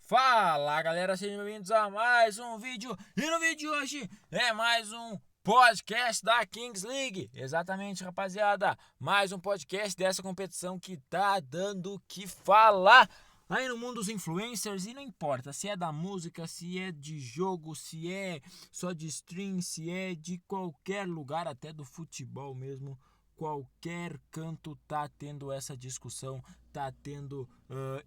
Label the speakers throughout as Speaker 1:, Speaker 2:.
Speaker 1: Fala galera, sejam bem-vindos a mais um vídeo. E no vídeo de hoje é mais um podcast da Kings League. Exatamente, rapaziada, mais um podcast dessa competição que tá dando o que falar aí no mundo dos influencers. E não importa se é da música, se é de jogo, se é só de stream, se é de qualquer lugar, até do futebol mesmo. Qualquer canto tá tendo essa discussão, tá tendo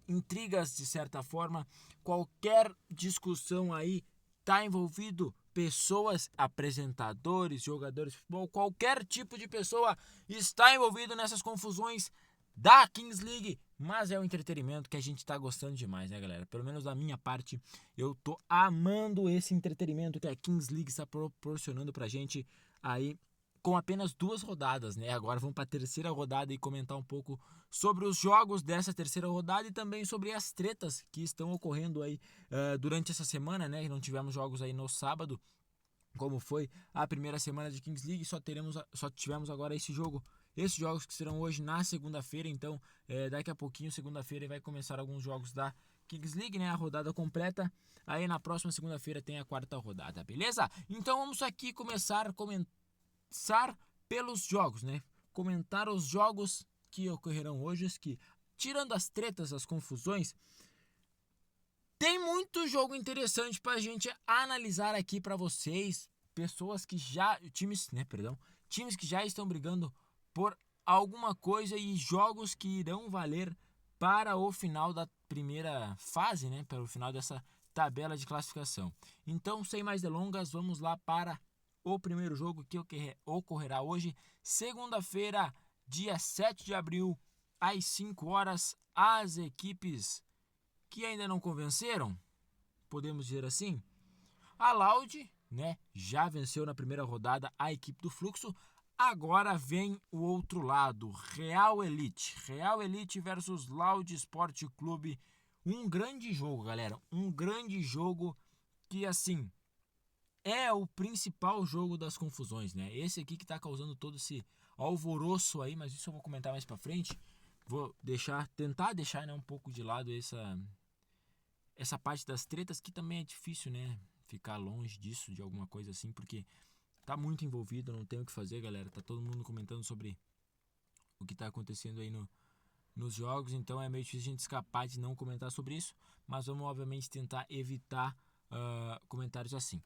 Speaker 1: intrigas de certa forma. Qualquer discussão aí tá envolvido pessoas, apresentadores, jogadores de futebol, qualquer tipo de pessoa está envolvido nessas confusões da Kings League. Mas é um entretenimento que a gente tá gostando demais, né, galera? Pelo menos da minha parte, eu tô amando esse entretenimento que a Kings League está proporcionando pra gente aí com apenas 2 rodadas, né? Agora vamos para a terceira rodada e comentar um pouco sobre os jogos dessa terceira rodada e também sobre as tretas que estão ocorrendo aí durante essa semana, né? Não tivemos jogos aí no sábado, como foi a primeira semana de Kings League, só tivemos agora esse jogo. Esses jogos que serão hoje na segunda-feira, então daqui a pouquinho, segunda-feira, vai começar alguns jogos da Kings League, né? A rodada completa. Aí na próxima segunda-feira tem a quarta rodada, beleza? Então vamos aqui começar pelos jogos, né? Comentar os jogos que ocorrerão hoje, que tirando as tretas, as confusões, tem muito jogo interessante pra gente analisar aqui pra vocês, pessoas que já, times que já estão brigando por alguma coisa e jogos que irão valer para o final da primeira fase, né? Para o final dessa tabela de classificação. Então, sem mais delongas, vamos lá para o primeiro jogo que ocorrerá hoje, segunda-feira, dia 7 de abril, às 5 horas. As equipes que ainda não convenceram, podemos dizer assim, a Loud, né, já venceu na primeira rodada a equipe do Fluxo. Agora vem o outro lado, Real Elite. Real Elite versus Loud Sport Clube. Um grande jogo, galera. Um grande jogo que, assim, é o principal jogo das confusões, né? Esse aqui que tá causando todo esse alvoroço aí, mas isso eu vou comentar mais pra frente. Vou tentar deixar, né, um pouco de lado essa parte das tretas, que também é difícil, né? Ficar longe disso, de alguma coisa assim, porque tá muito envolvido, não tem o que fazer, galera. Tá todo mundo comentando sobre o que tá acontecendo aí nos jogos, então é meio difícil a gente escapar de não comentar sobre isso, mas vamos obviamente tentar evitar comentários assim.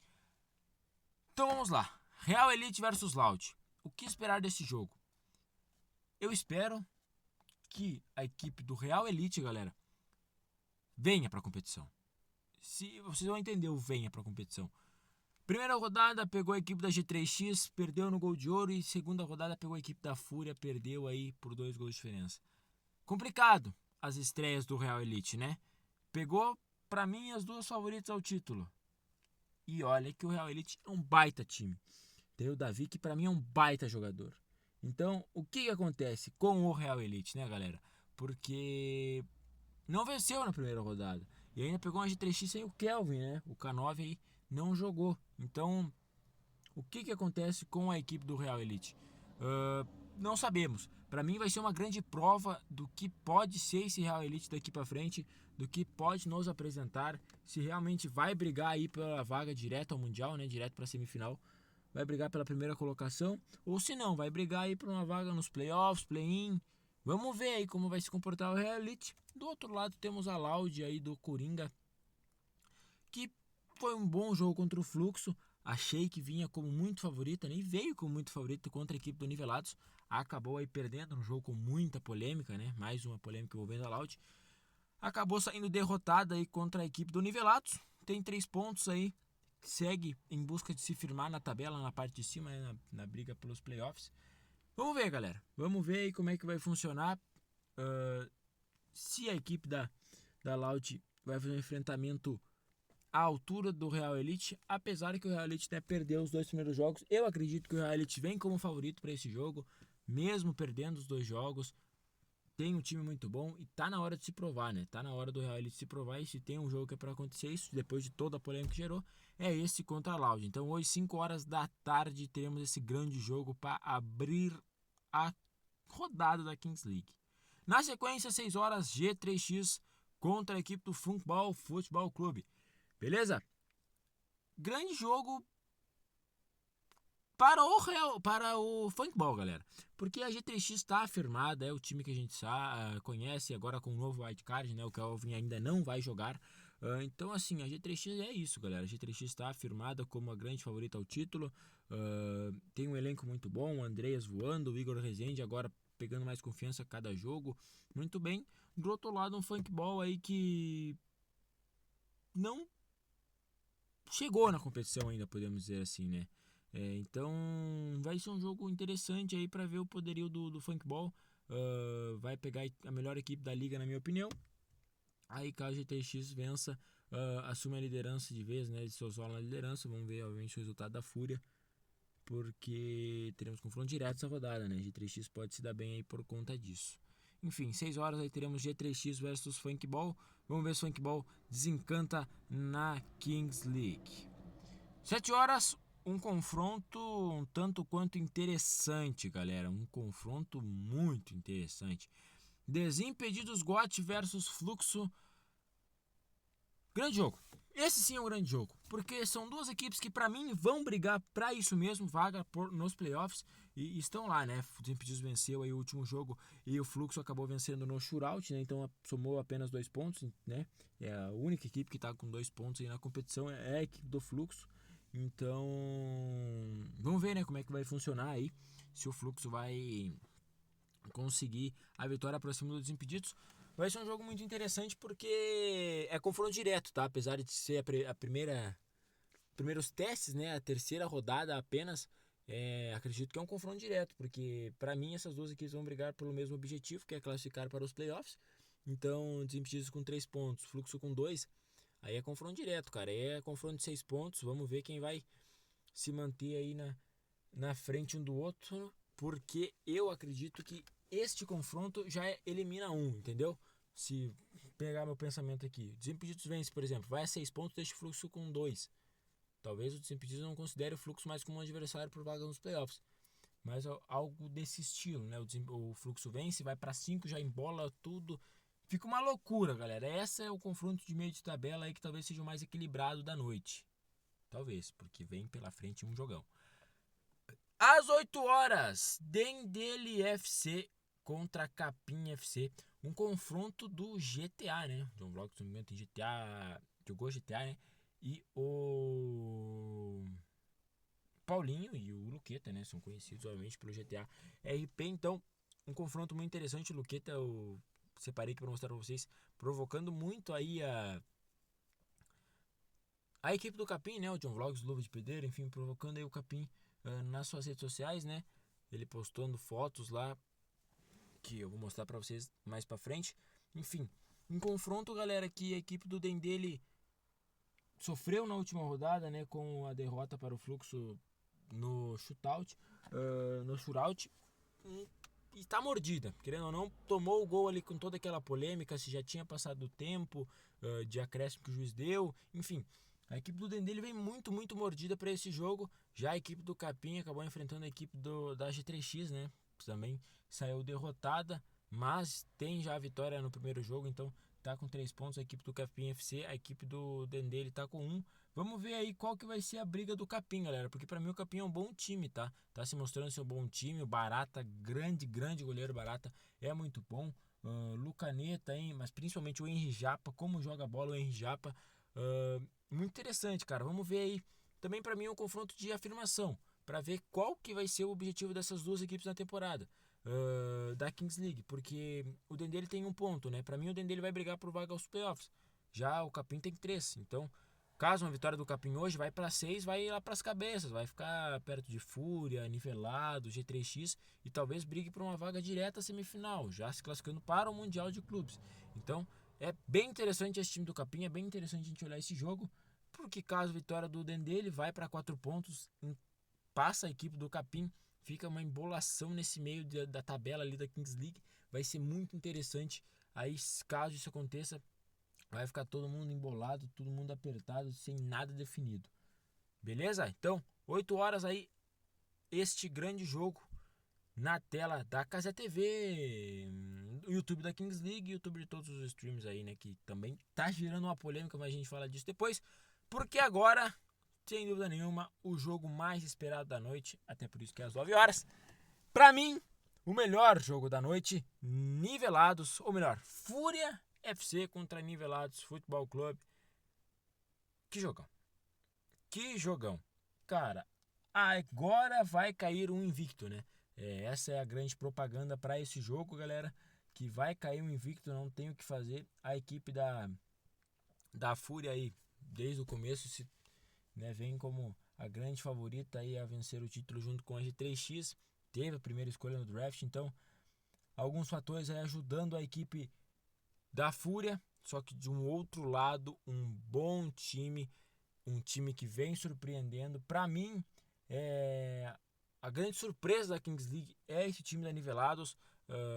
Speaker 1: Então vamos lá. Real Elite versus Loud. O que esperar desse jogo? Eu espero que a equipe do Real Elite, galera, venha pra competição. Se vocês vão entender o venha pra competição. Primeira rodada pegou a equipe da G3X, perdeu no gol de ouro, e segunda rodada pegou a equipe da Fúria, perdeu aí por 2 gols de diferença. Complicado as estreias do Real Elite, né? Pegou, pra mim, as duas favoritas ao título. E olha que o Real Elite é um baita time. Tem o Davi, que pra mim é um baita jogador. Então, o que acontece com o Real Elite, né, galera? Porque não venceu na primeira rodada. E ainda pegou uma G3X sem o Kelvin, né? O K9 aí não jogou. Então, o que acontece com a equipe do Real Elite? Não sabemos. Para mim vai ser uma grande prova do que pode ser esse Real Elite daqui para frente, do que pode nos apresentar, se realmente vai brigar aí pela vaga direto ao Mundial, né, direto para a semifinal, vai brigar pela primeira colocação, ou se não, vai brigar aí por uma vaga nos playoffs, play-in. Vamos ver aí como vai se comportar o Real Elite. Do outro lado temos a Loud aí do Coringa, que foi um bom jogo contra o Fluxo. Achei que vinha como muito favorita, nem veio como muito favorito contra a equipe do Nivelados. Acabou aí perdendo um jogo com muita polêmica, né? Mais uma polêmica envolvendo a Loud. Acabou saindo derrotada aí contra a equipe do Nivelados. Tem 3 pontos aí. Segue em busca de se firmar na tabela, na parte de cima, né? na briga pelos playoffs. Vamos ver, galera. Vamos ver aí como é que vai funcionar. Se a equipe da Loud vai fazer um enfrentamento à altura do Real Elite, apesar que o Real Elite, né, perdeu os 2 primeiros jogos. Eu acredito que o Real Elite vem como favorito para esse jogo, mesmo perdendo os 2 jogos. Tem um time muito bom e tá na hora de se provar, né? Tá na hora do Real Elite se provar, e se tem um jogo que é para acontecer isso, depois de toda a polêmica que gerou, é esse contra a Loud. Então hoje, 5 horas da tarde, teremos esse grande jogo para abrir a rodada da Kings League. Na sequência, 6 horas, G3X contra a equipe do Funkball Futebol Clube. Beleza? Grande jogo para o Funkball, galera. Porque a G3X está afirmada, é o time que a gente conhece agora com o novo wildcard, né? O Kelvin ainda não vai jogar. Então, assim, a G3X é isso, galera. A G3X está afirmada como a grande favorita ao título. Tem um elenco muito bom, o Andreas voando, o Igor Rezende agora pegando mais confiança a cada jogo. Muito bem. Do outro lado, um Funkball aí que não chegou na competição ainda, podemos dizer assim, né? Então vai ser um jogo interessante aí para ver o poderio do Funkball. Vai pegar a melhor equipe da liga, na minha opinião. Aí caso o GTX vença, assume a liderança de vez, né? De se isola na liderança. Vamos ver, obviamente, o resultado da Fúria. Porque teremos confronto direto essa rodada, né? G3X pode se dar bem aí por conta disso. Enfim, 6 horas aí teremos G3X versus Funkball. Vamos ver se o Funkball desencanta na Kings League. 7 horas, um confronto um tanto quanto interessante, galera. Um confronto muito interessante. Desimpedidos GOT versus Fluxo. Grande jogo. Esse sim é um grande jogo, porque são duas equipes que pra mim vão brigar pra isso mesmo, vaga nos playoffs, e estão lá, né? O Desimpedidos venceu aí o último jogo e o Fluxo acabou vencendo no shootout, né? Então somou apenas 2 pontos, né? É a única equipe que tá com 2 pontos aí na competição, é a equipe do Fluxo. Então, vamos ver, né, como é que vai funcionar aí, se o Fluxo vai conseguir a vitória pra cima dos Desimpedidos. Vai ser um jogo muito interessante porque é confronto direto, tá? Apesar de ser primeiros testes, né? A terceira rodada apenas, acredito que é um confronto direto, porque para mim essas duas equipes vão brigar pelo mesmo objetivo, que é classificar para os playoffs. Então, Desimpedidos com 3 pontos, Fluxo com 2, aí é confronto direto, cara. Aí é confronto de 6 pontos, vamos ver quem vai se manter aí na frente um do outro, porque eu acredito que este confronto já elimina um, entendeu? Se pegar meu pensamento aqui, Desimpedidos vence, por exemplo, vai a 6 pontos, deixa o Fluxo com 2. Talvez o Desimpedidos não considere o Fluxo mais como um adversário por vaga nos playoffs, mas algo desse estilo, né? O Fluxo vence, vai para 5, já embola tudo. Fica uma loucura, galera. Esse é o confronto de meio de tabela aí que talvez seja o mais equilibrado da noite. Talvez, porque vem pela frente um jogão. Às 8 horas, Dendele FC contra Capim FC. Um confronto do GTA, né? John Vlog, se não me engano, tem GTA. Jogou GTA, né? E o Paulinho e o Luqueta, né? São conhecidos, obviamente, pelo GTA RP. Então, um confronto muito interessante. O Luqueta, eu separei aqui para mostrar para vocês, provocando muito aí a equipe do Capim, né? O John Vlogs, Luva de Pedreiro, enfim, provocando aí o Capim nas suas redes sociais, né? Ele postando fotos lá que eu vou mostrar para vocês mais para frente. Enfim, em confronto, galera, que a equipe do Dendele sofreu na última rodada, né, com a derrota para o Fluxo no shootout, e tá mordida, querendo ou não, tomou o gol ali com toda aquela polêmica, se já tinha passado o tempo de acréscimo que o juiz deu, enfim. A equipe do Dendele vem muito, muito mordida para esse jogo. Já a equipe do Capim acabou enfrentando a equipe da G3X, né? Também saiu derrotada, mas tem já a vitória no primeiro jogo, então tá com 3 pontos a equipe do Capim FC, a equipe do Dendele tá com 1. Vamos ver aí qual que vai ser a briga do Capim, galera, porque para mim o Capim é um bom time, tá? Tá se mostrando ser um bom time, o Barata, grande goleiro Barata, é muito bom. Lucaneta, hein? Mas principalmente o Henry Japa, como joga bola o Henry Japa, muito interessante, cara. Vamos ver aí. Também para mim é um confronto de afirmação, para ver qual que vai ser o objetivo dessas duas equipes na temporada da Kings League, porque o Dendele tem 1 ponto, né? Para mim o Dendele vai brigar por vaga aos playoffs. Já o Capim tem 3, então caso uma vitória do Capim hoje vai para 6, vai lá para as cabeças, vai ficar perto de Fúria, Nivelado, G3X e talvez brigue por uma vaga direta à semifinal, já se classificando para o Mundial de Clubes. Então é bem interessante esse time do Capim, é bem interessante a gente olhar esse jogo, porque caso a vitória do Dendele vai para 4 pontos, passa a equipe do Capim, fica uma embolação nesse meio da tabela ali da Kings League, vai ser muito interessante. Aí caso isso aconteça, vai ficar todo mundo embolado, todo mundo apertado, sem nada definido. Beleza? Então, 8 horas aí, este grande jogo na tela da Casa TV. o YouTube da Kings League e o YouTube de todos os streams aí, né? Que também tá gerando uma polêmica, mas a gente fala disso depois. Porque agora, sem dúvida nenhuma, o jogo mais esperado da noite, até por isso que é às 9 horas. Pra mim, o melhor jogo da noite, Nivelados, ou melhor, Fúria FC contra Nivelados Futebol Clube. Que jogão. Que jogão. Cara, agora vai cair um invicto, né? Essa é a grande propaganda para esse jogo, galera. Que vai cair um invicto, não tem o que fazer. A equipe da Fúria aí, desde o começo, né, vem como a grande favorita aí a vencer o título junto com a G3X. Teve a primeira escolha no draft, então alguns fatores aí ajudando a equipe da Fúria. Só que de um outro lado, um bom time, um time que vem surpreendendo. Para mim, a grande surpresa da Kings League é esse time da Nivelados.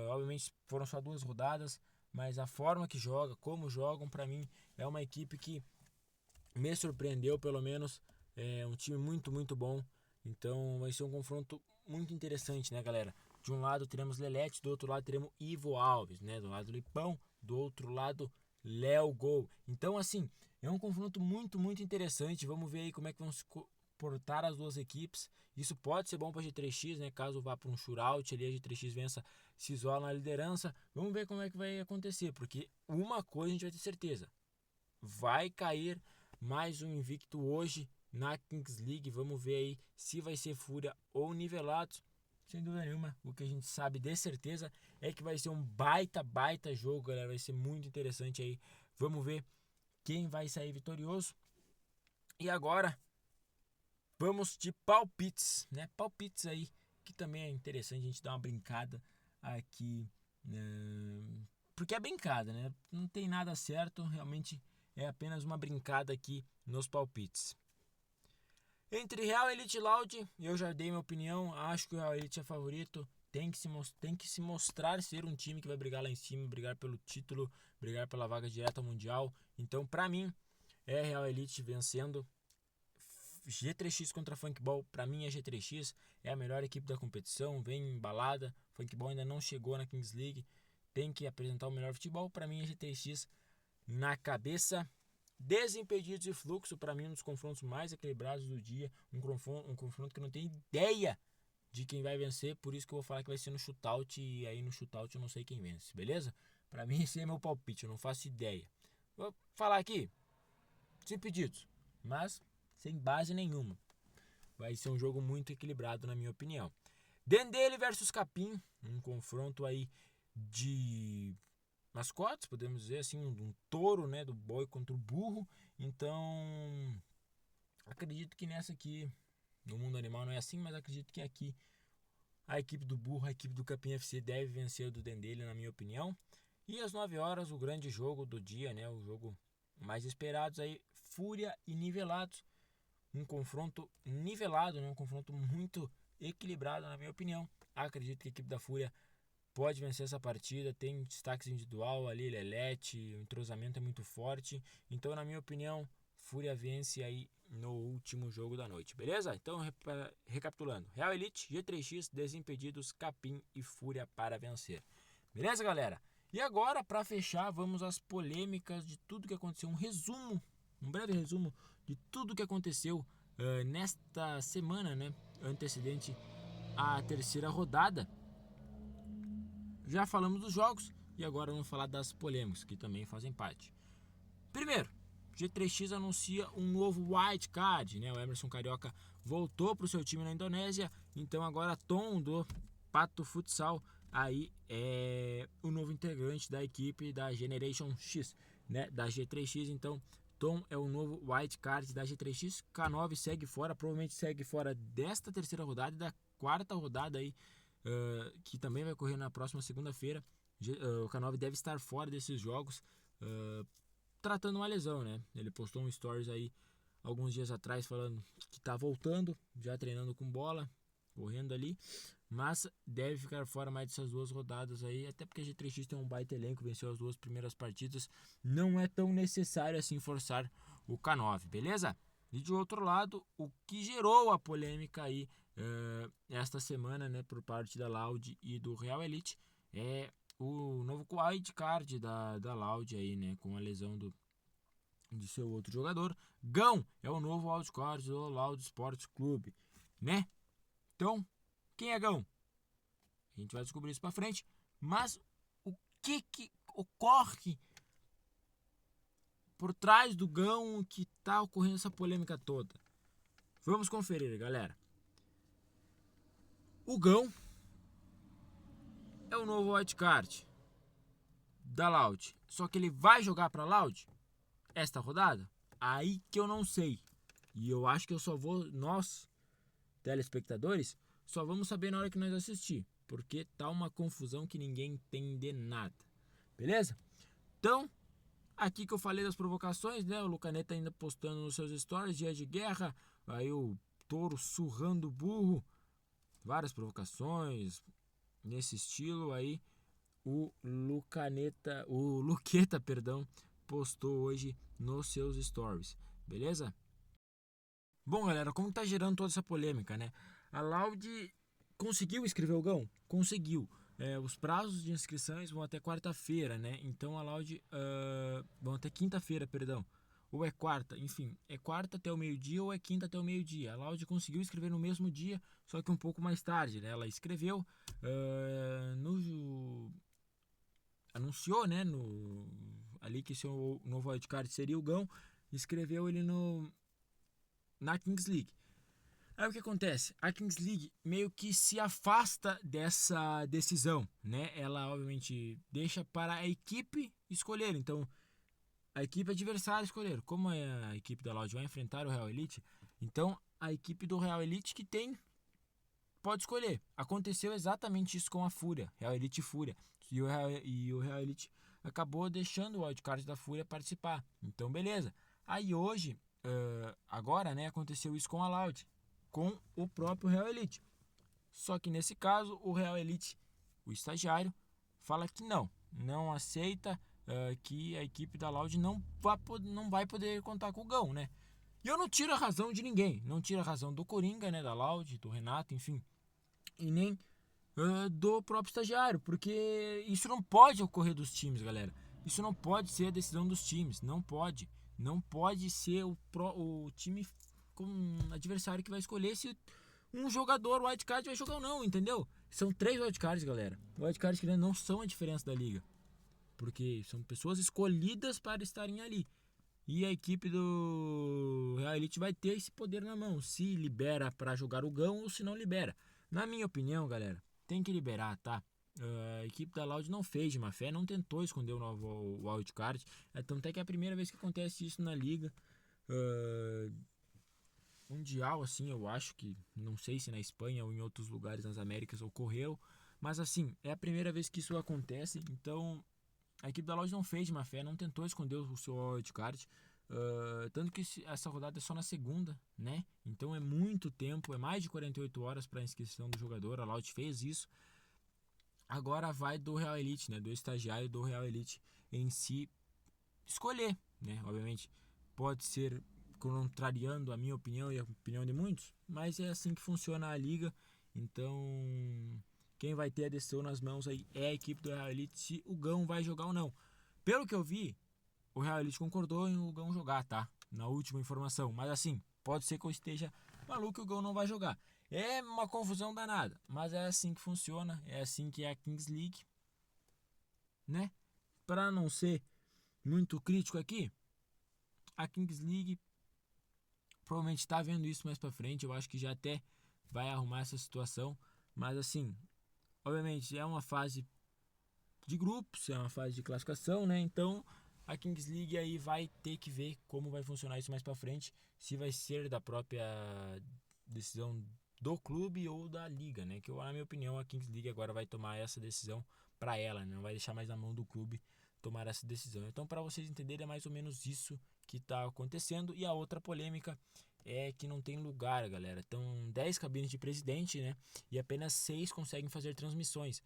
Speaker 1: Obviamente foram só 2 rodadas, mas a forma que joga, como jogam, para mim é uma equipe que me surpreendeu, pelo menos. É um time muito, muito bom. Então vai ser um confronto muito interessante, né, galera? De um lado teremos Lelete, do outro lado teremos Ivo Alves, né? Do lado Lipão, do outro lado Léo Gol. Então, assim, é um confronto muito, muito interessante. Vamos ver aí como é que vão se portar as duas equipes. Isso pode ser bom para a G3X, né? Caso vá para um shootout ali, a G3X vença, se isola na liderança. Vamos ver como é que vai acontecer, porque uma coisa a gente vai ter certeza: vai cair mais um invicto hoje na Kings League. Vamos ver aí se vai ser Fúria ou Nivelados. Sem dúvida nenhuma, o que a gente sabe de certeza é que vai ser um baita jogo, galera. Vai ser muito interessante aí. Vamos ver quem vai sair vitorioso. E agora, vamos de palpites, né? Palpites aí, que também é interessante a gente dar uma brincada aqui, porque é brincada, né? Não tem nada certo, realmente é apenas uma brincada aqui nos palpites. Entre Real Elite e Loud, eu já dei minha opinião. Acho que o Real Elite é favorito. Tem que se mostrar ser um time que vai brigar lá em cima, brigar pelo título, brigar pela vaga direta ao Mundial. Então, pra mim, é Real Elite vencendo. G3X contra Funkball, pra mim a G3X é a melhor equipe da competição, vem embalada. Funkball ainda não chegou na Kings League, tem que apresentar o melhor futebol. Pra mim a G3X na cabeça. Desimpedidos e Fluxo, para mim, um dos confrontos mais equilibrados do dia. Um confronto que não tem ideia de quem vai vencer. Por isso que eu vou falar que vai ser no shootout. E aí no shootout eu não sei quem vence, beleza? Para mim esse é meu palpite, eu não faço ideia. Vou falar aqui, Desimpedidos, mas sem base nenhuma. Vai ser um jogo muito equilibrado, na minha opinião. Dendele versus Capim, um confronto aí de mascotes, podemos dizer assim, um touro, né, do boi contra o burro. Então, acredito que nessa aqui, no mundo animal não é assim, mas acredito que aqui a equipe do burro, a equipe do Capim FC deve vencer o do Dendele, na minha opinião. E às 9 horas, o grande jogo do dia, né, o jogo mais esperado aí, Fúria e Nivelados. Um confronto nivelado, né, um confronto muito equilibrado, na minha opinião. Acredito que a equipe da Fúria pode vencer essa partida, tem destaques individual ali, Lelete, o entrosamento é muito forte. Então, na minha opinião, Fúria vence aí no último jogo da noite, beleza? Então, recapitulando: Real Elite, G3X, Desimpedidos, Capim e Fúria para vencer. Beleza, galera? E agora, para fechar, vamos às polêmicas de tudo que aconteceu. Um breve resumo de tudo que aconteceu nesta semana, né? Antecedente à terceira rodada. Já falamos dos jogos e agora vamos falar das polêmicas, que também fazem parte. Primeiro, G3X anuncia um novo wild card, né? O Emerson Carioca voltou para o seu time na Indonésia, então agora Tom do Pato Futsal aí é o novo integrante da equipe da Generation X, né? Da G3X. Então Tom é o novo wild card da G3X. K9 segue fora, provavelmente segue fora desta terceira rodada e da quarta rodada aí, que também vai ocorrer na próxima segunda-feira. O K9 deve estar fora desses jogos, tratando uma lesão, né? Ele postou um stories aí alguns dias atrás falando que tá voltando, já treinando com bola, correndo ali, mas deve ficar fora mais dessas 2 rodadas aí, até porque a G3X tem um baita elenco, venceu as 2 primeiras partidas, não é tão necessário assim forçar o K9, beleza? E de outro lado, o que gerou a polêmica aí esta semana, né, por parte da Loud e do Real Elite, é o novo wildcard da Loud aí, né? Com a lesão de seu outro jogador. Gão é o novo wildcard do Loud Sports Clube, né? Então, quem é Gão? A gente vai descobrir isso pra frente. Mas o que ocorre por trás do Gão que tá ocorrendo essa polêmica toda? Vamos conferir, galera. O Gão é o novo wildcard da Loud. Só que ele vai jogar pra Loud esta rodada? Aí que eu não sei. E eu acho que eu só vou, nós, telespectadores, só vamos saber na hora que nós assistir. Porque tá uma confusão que ninguém entende nada. Beleza? Então, aqui que eu falei das provocações, né? O Lucaneta ainda postando nos seus stories, dia de guerra. Aí o touro surrando o burro. Várias provocações nesse estilo aí. O Luqueta, perdão, postou hoje nos seus stories. Beleza? Bom, galera, como tá gerando toda essa polêmica, né? A Loud conseguiu escrever o Gão? Conseguiu. Os prazos de inscrições vão até quarta-feira, né? Então a Loud vão até quinta-feira, perdão. Ou é quarta, enfim, é quarta até o meio-dia ou é quinta até o meio-dia. A Loud conseguiu escrever no mesmo dia, só que um pouco mais tarde, né? Ela escreveu anunciou, né, ali que seu novo wildcard seria o Gão, escreveu ele na Kings League. Aí o que acontece? A Kings League meio que se afasta dessa decisão, né? Ela obviamente deixa para a equipe escolher. Então, a equipe adversária escolher. Como a equipe da Loud vai enfrentar o Real Elite, então a equipe do Real Elite que pode escolher. Aconteceu exatamente isso com a Fúria, Real Elite e Fúria. E o Real Elite acabou deixando o wildcard da Fúria participar. Então, beleza. Aí hoje, agora, né, aconteceu isso com a Loud, com o próprio Real Elite. Só que nesse caso, o Real Elite, o estagiário, fala que não aceita que a equipe da Loud não vai poder contar com o Gão, né? E eu não tiro a razão de ninguém. Não tiro a razão do Coringa, né, da Loud, do Renato, enfim. E nem do próprio estagiário, porque isso não pode ocorrer dos times, galera. Isso não pode ser a decisão dos times, não pode. Não pode ser o time com adversário que vai escolher se um jogador wildcard vai jogar ou não, entendeu? São 3 wildcards, galera. Wildcards que não são a diferença da liga, porque são pessoas escolhidas para estarem ali. E a equipe do Real Elite vai ter esse poder na mão, se libera para jogar o Gão ou se não libera. Na minha opinião, galera, tem que liberar, tá? A equipe da Loud não fez de má fé, não tentou esconder o novo wildcard. Tanto é que é a primeira vez que acontece isso na liga mundial, assim, eu acho que, não sei se na Espanha ou em outros lugares nas Américas ocorreu, mas assim, é a primeira vez que isso acontece, então a equipe da Loud não fez de má fé, não tentou esconder o seu wildcard. Tanto que essa rodada é só na segunda, né? Então é muito tempo, é mais de 48 horas para a inscrição do jogador. A Loud fez isso. Agora vai do Real Elite, né? Do estagiário do Real Elite em si escolher, né? Obviamente pode ser contrariando a minha opinião e a opinião de muitos, mas é assim que funciona a liga. Então quem vai ter a decisão nas mãos aí é a equipe do Real Elite se o Gão vai jogar ou não. Pelo que eu vi, o Real Elite concordou em o Gão jogar, tá? Na última informação. Mas assim, pode ser que eu esteja maluco e o Gão não vai jogar. É uma confusão danada, mas é assim que funciona. É assim que é a Kings League, né? Para não ser muito crítico aqui, a Kings League provavelmente está vendo isso mais para frente. Eu acho que já até vai arrumar essa situação. Mas assim, obviamente é uma fase de grupos, é uma fase de classificação, né? Então a Kings League aí vai ter que ver como vai funcionar isso mais para frente, se vai ser da própria decisão do clube ou da liga, né? Que na minha opinião a Kings League agora vai tomar essa decisão para ela, né? Não vai deixar mais na mão do clube tomar essa decisão. Então, para vocês entenderem, é mais ou menos isso que está acontecendo. E a outra polêmica é que não tem lugar, galera. Estão 10 cabines de presidente, né? E apenas 6 conseguem fazer transmissões.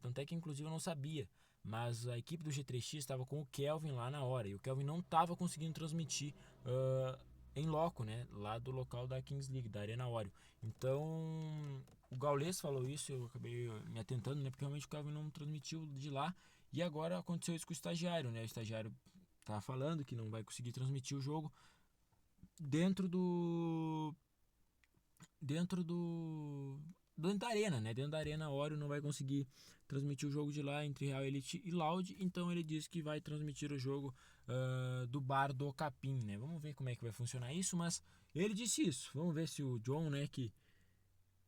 Speaker 1: Tanto é que, inclusive, eu não sabia. Mas a equipe do G3X estava com o Kelvin lá na hora. E o Kelvin não estava conseguindo transmitir em loco, né? Lá do local da Kings League, da Arena Oreo. Então, o Gaules falou isso, eu acabei me atentando, né? Porque realmente o Calvin não transmitiu de lá. E agora aconteceu isso com o estagiário, né? O estagiário tá falando que não vai conseguir transmitir o jogo dentro do dentro da arena, né? Dentro da Arena Oreo não vai conseguir transmitir o jogo de lá entre Real Elite e Loud, então ele disse que vai transmitir o jogo do bar do Capim, né? Vamos ver como é que vai funcionar isso, mas ele disse isso. Vamos ver se o John, né, que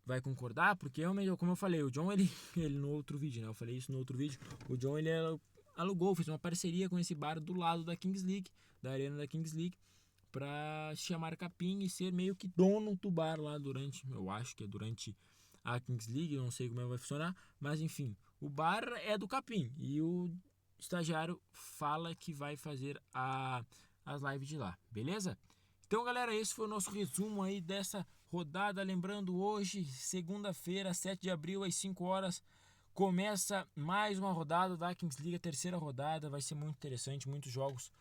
Speaker 1: vai concordar, porque realmente, como eu falei, o John, ele no outro vídeo, né? Eu falei isso no outro vídeo. O John, ele alugou, fez uma parceria com esse bar do lado da Kings League, da arena da Kings League, para chamar Capim e ser meio que dono do bar lá durante, eu acho que é durante a Kings League, eu não sei como vai funcionar, mas enfim, o bar é do Capim e o estagiário fala que vai fazer as lives de lá, beleza? Então, galera, esse foi o nosso resumo aí dessa rodada. Lembrando, hoje, segunda-feira, 7 de abril, às 5 horas, começa mais uma rodada da Kings League, a terceira rodada. Vai ser muito interessante, muitos jogos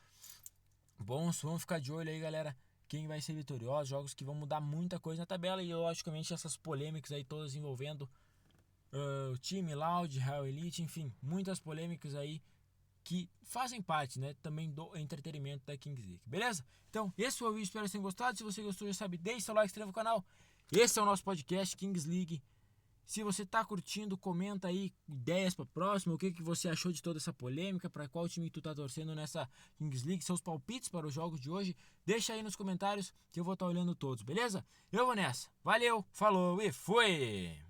Speaker 1: bons. Vamos ficar de olho aí, galera, quem vai ser vitorioso, jogos que vão mudar muita coisa na tabela. E, logicamente, essas polêmicas aí todas envolvendo o time Loud, Real Elite, enfim, muitas polêmicas aí que fazem parte, né, também do entretenimento da Kings League, beleza? Então, esse foi o vídeo, espero que tenham gostado. Se você gostou, já sabe, deixe seu like, se inscreva no canal. Esse é o nosso podcast Kings League. Se você tá curtindo, comenta aí ideias para próxima, o que você achou de toda essa polêmica, para qual time tu tá torcendo nessa Kings League, seus palpites para os jogos de hoje, deixa aí nos comentários que eu vou estar olhando todos, beleza? Eu vou nessa. Valeu, falou e fui!